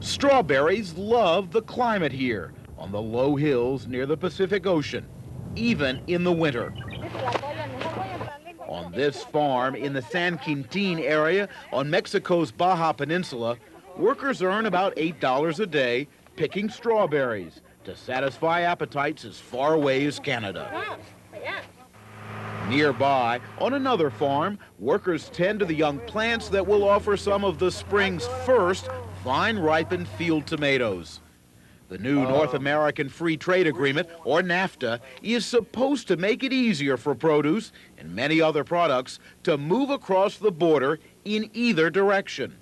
Strawberries love the climate here on the low hills near the Pacific Ocean, even in the winter. On this farm in the San Quintin area on Mexico's Baja Peninsula, workers earn about $8 a day picking strawberries to satisfy appetites as far away as Canada. Nearby, on another farm, workers tend to the young plants that will offer some of the spring's first vine-ripened field tomatoes. The new North American Free Trade Agreement, or NAFTA, is supposed to make it easier for produce and many other products to move across the border in either direction.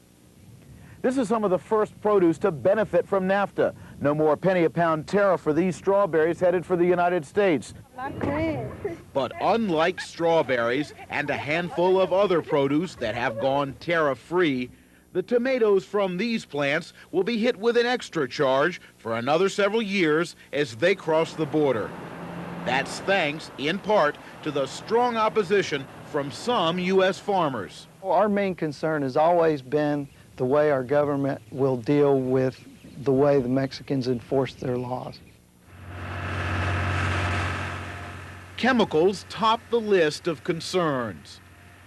This is some of the first produce to benefit from NAFTA. No more penny-a-pound tariff for these strawberries headed for the United States. But unlike strawberries and a handful of other produce that have gone tariff-free, the tomatoes from these plants will be hit with an extra charge for another several years as they cross the border. That's thanks, in part, to the strong opposition from some U.S. farmers. Our main concern has always been the way our government will deal with the way the Mexicans enforce their laws. Chemicals top the list of concerns.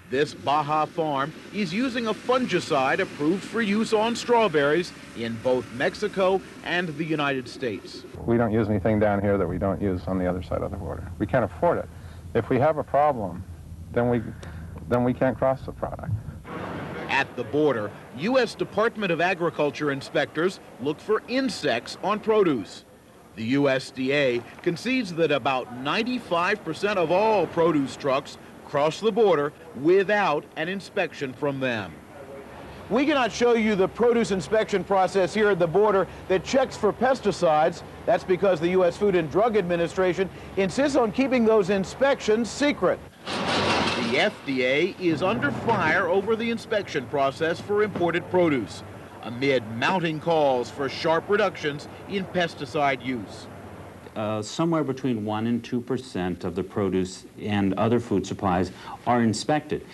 This Baja farm is using a fungicide approved for use on strawberries in both Mexico and the United States. We don't use anything down here that we don't use on the other side of the border. We can't afford it. If we have a problem, then we can't cross the product. At the border, U.S. Department of Agriculture inspectors look for insects on produce. The USDA concedes that about 95% of all produce trucks cross the border without an inspection from them. We cannot show you the produce inspection process here at the border that checks for pesticides. That's because the U.S. Food and Drug Administration insists on keeping those inspections secret. The FDA is under fire over the inspection process for imported produce, amid mounting calls for sharp reductions in pesticide use. Somewhere between 1% and 2% of the produce and other food supplies are inspected.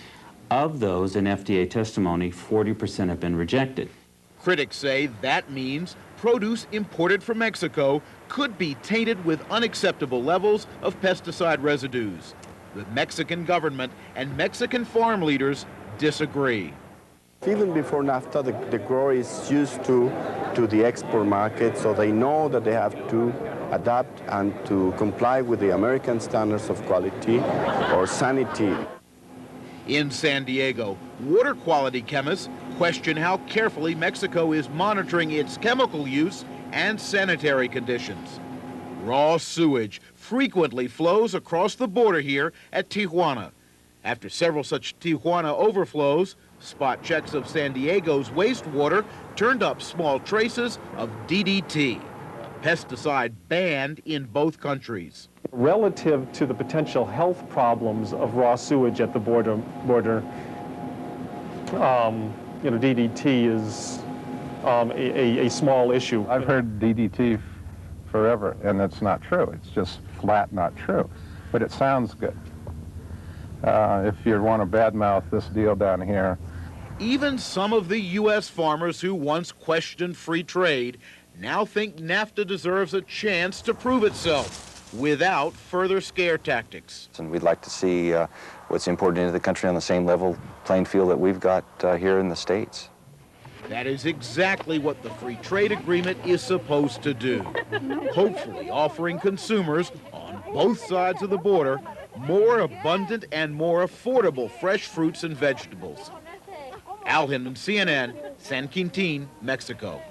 Of those, in FDA testimony, 40% have been rejected. Critics say that means produce imported from Mexico could be tainted with unacceptable levels of pesticide residues. The Mexican government and Mexican farm leaders disagree. Even before NAFTA, the grower is used to the export market, so they know that they have to adapt and to comply with the American standards of quality or sanity. In San Diego, water quality chemists question how carefully Mexico is monitoring its chemical use and sanitary conditions. Raw sewage frequently flows across the border here at Tijuana. After several such Tijuana overflows, spot checks of San Diego's wastewater turned up small traces of DDT, a pesticide banned in both countries. Relative to the potential health problems of raw sewage at the border, DDT is a small issue. I've heard DDT forever, and it's not true. It's just flat not true. But it sounds good. If you want to badmouth this deal down here. Even some of the U.S. farmers who once questioned free trade now think NAFTA deserves a chance to prove itself without further scare tactics. And we'd like to see what's imported into the country on the same level playing field that we've got here in the States. That is exactly what the free trade agreement is supposed to do, hopefully offering consumers on both sides of the border more abundant and more affordable fresh fruits and vegetables. Al Hinman, CNN, San Quintin, Mexico.